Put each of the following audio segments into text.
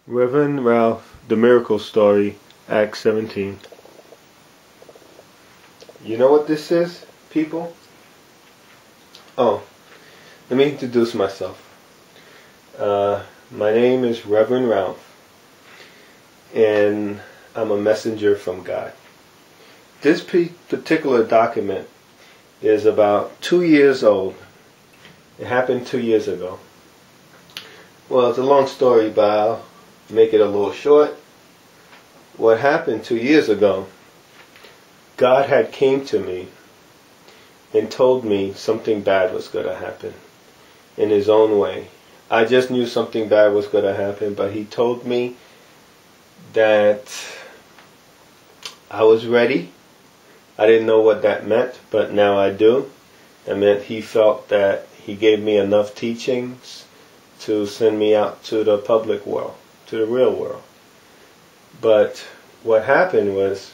Reverend Ralph, The Miracle Story, Act 17. You know what this is, people? Oh, let me introduce myself. My name is Reverend Ralph, and I'm a messenger from God. This particular document is about 2 years old. It happened 2 years ago. Well, it's a long story, but I'll make it a little short. What happened 2 years ago, God had came to me and told me something bad was going to happen in His own way. I just knew something bad was going to happen, but He told me that I was ready. I didn't know what that meant, but now I do. It meant He felt that He gave me enough teachings to send me out to the public world, to the real world. But what happened was,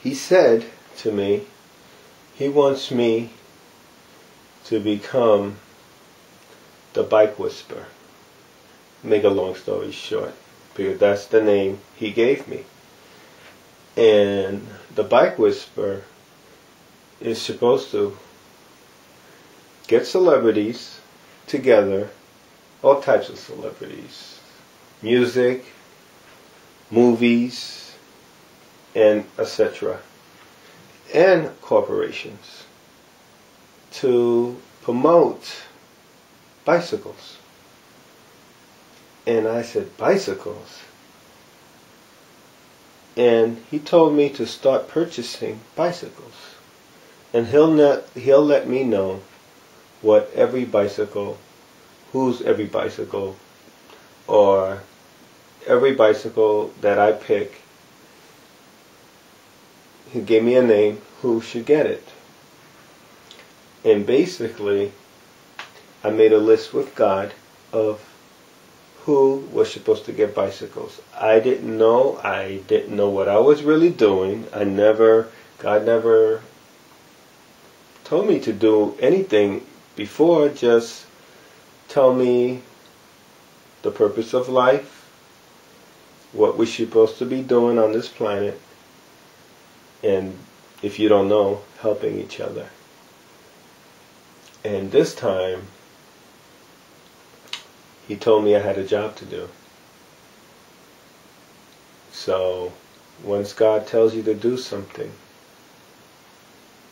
He said to me, He wants me to become the bike whisperer. Make a long story short, because that's the name He gave me. And the bike whisperer is supposed to get celebrities together, all types of celebrities, music, movies, and etc., and corporations, to promote bicycles. And I said, bicycles? And He told me to start purchasing bicycles. And He'll let me know what every bicycle, whose every bicycle, or every bicycle that I pick, He gave me a name, who should get it. And basically, I made a list with God of who was supposed to get bicycles. I didn't know what I was really doing. God never told me to do anything before, just tell me the purpose of life, what we're supposed to be doing on this planet, and if you don't know, helping each other. And this time, He told me I had a job to do. So, once God tells you to do something,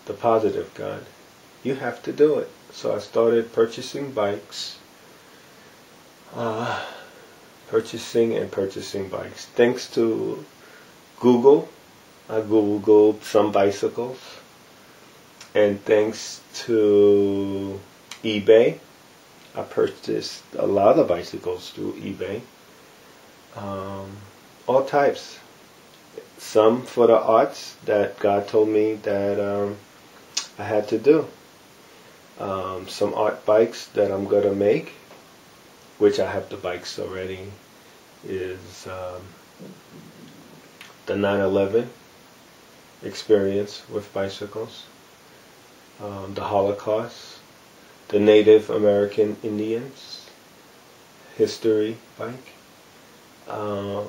the positive God, you have to do it. So I started purchasing bikes, purchasing bikes. Thanks to Google, I Googled some bicycles, and thanks to eBay, I purchased a lot of bicycles through eBay. All types. Some for the arts that God told me that I had to do. Some art bikes that I'm going to make, which I have the bikes already, is the 9/11 experience with bicycles, the Holocaust, the Native American Indians history bike, a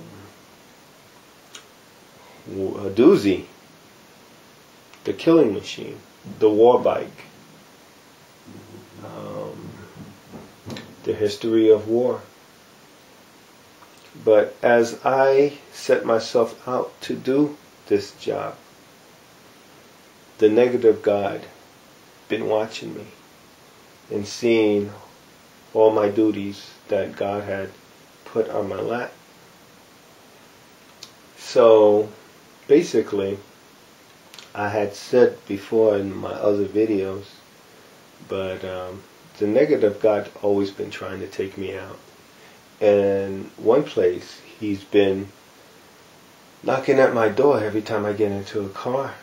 doozy, the killing machine, the war bike, the history of war. But as I set myself out to do this job, the negative God been watching me and seeing all my duties that God had put on my lap. So basically, I had said before in my other videos, but the negative God always been trying to take me out. And one place, he's been knocking at my door every time I get into a car.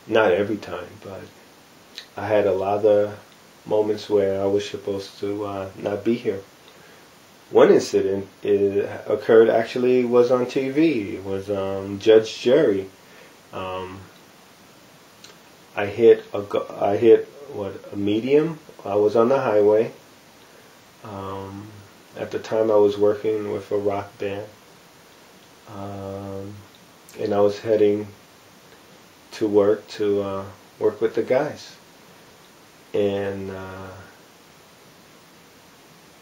Not every time, but I had a lot of moments where I was supposed to not be here. One incident occurred, actually was on TV. It was Judge Jerry. I hit a medium. I was on the highway. At the time I was working with a rock band. And I was heading to work work with the guys. And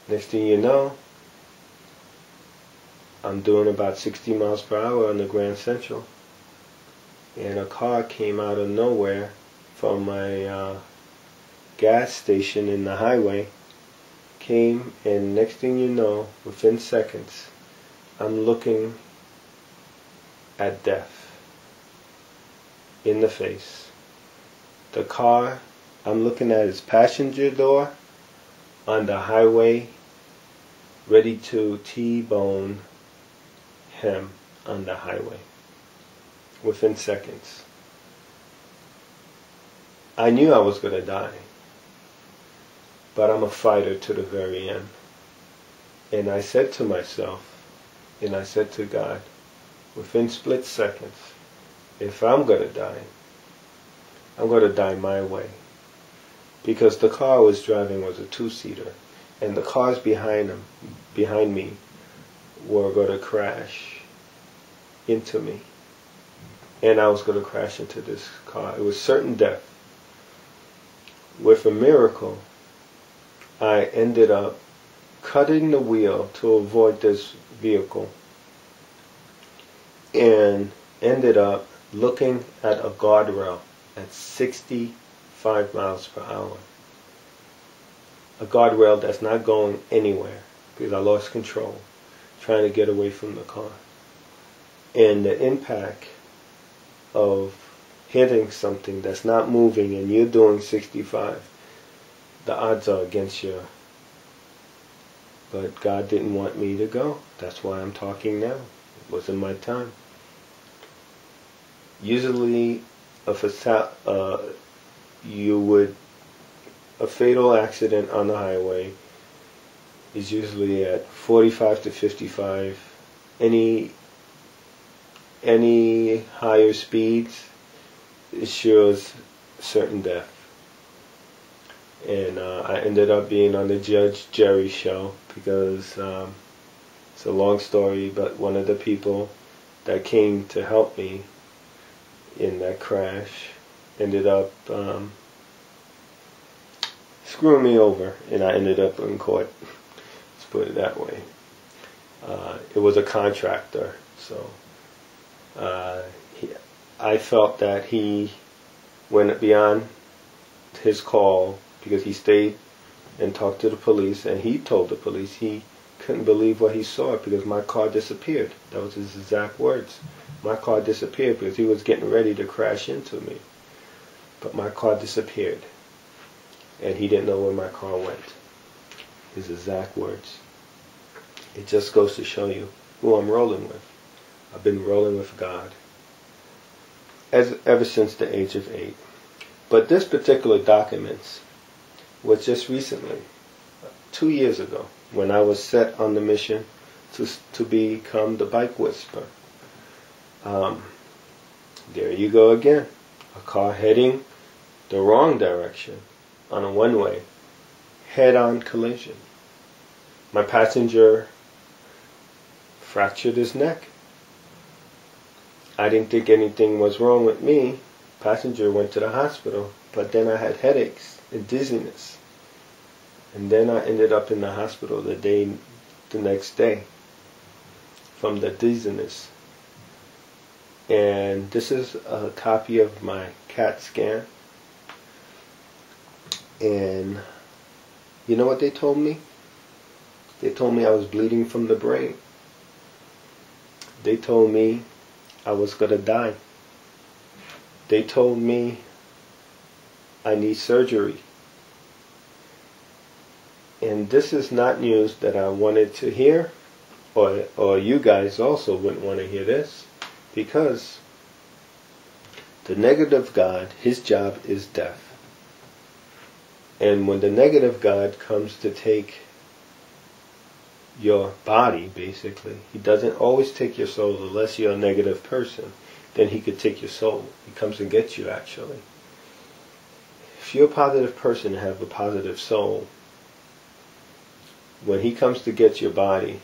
next thing you know, I'm doing about 60 miles per hour on the Grand Central. And a car came out of nowhere from my gas station in the highway. Came, and next thing you know, within seconds, I'm looking at death in the face. The car, I'm looking at his passenger door on the highway, ready to T-bone him on the highway within seconds. I knew I was going to die, but I'm a fighter to the very end. And I said to myself, and I said to God, within split seconds, if I'm going to die, I'm going to die my way. Because the car I was driving was a two-seater, and the cars behind me, were going to crash into me. And I was going to crash into this car. It was certain death. With a miracle, I ended up cutting the wheel to avoid this vehicle, and ended up looking at a guardrail at 65 miles per hour. A guardrail that's not going anywhere because I lost control trying to get away from the car. And the impact of hitting something that's not moving and you're doing 65, the odds are against you. But God didn't want me to go. That's why I'm talking now. It wasn't my time. Usually a fatal accident on the highway is usually at 45 to 55. Any higher speeds, it shows certain death. And I ended up being on the Judge Jerry show because it's a long story, but one of the people that came to help me in that crash ended up screwing me over, and I ended up in court. Let's put it that way. It was a contractor, so I felt that he went beyond his call because he stayed and talked to the police, and he told the police he couldn't believe what he saw because my car disappeared. That was his exact words. My car disappeared because he was getting ready to crash into me. But my car disappeared. And he didn't know where my car went. His exact words. It just goes to show you who I'm rolling with. I've been rolling with God ever since the age of 8. But this particular document was just recently, 2 years ago, when I was set on the mission to become the bike whisperer. There you go again. A car heading the wrong direction on a one-way, head-on collision. My passenger fractured his neck. I didn't think anything was wrong with me. Passenger went to the hospital, but then I had headaches and dizziness. And then I ended up in the hospital the next day from the dizziness. And this is a copy of my CAT scan. And you know what they told me? They told me I was bleeding from the brain. They told me I was going to die. They told me I need surgery. And this is not news that I wanted to hear, or you guys also wouldn't want to hear this, because the negative God, his job is death. And when the negative God comes to take your body, basically, he doesn't always take your soul unless you're a negative person. Then he could take your soul. He comes and gets you, actually. If you're a positive person and have a positive soul, when he comes to get your body,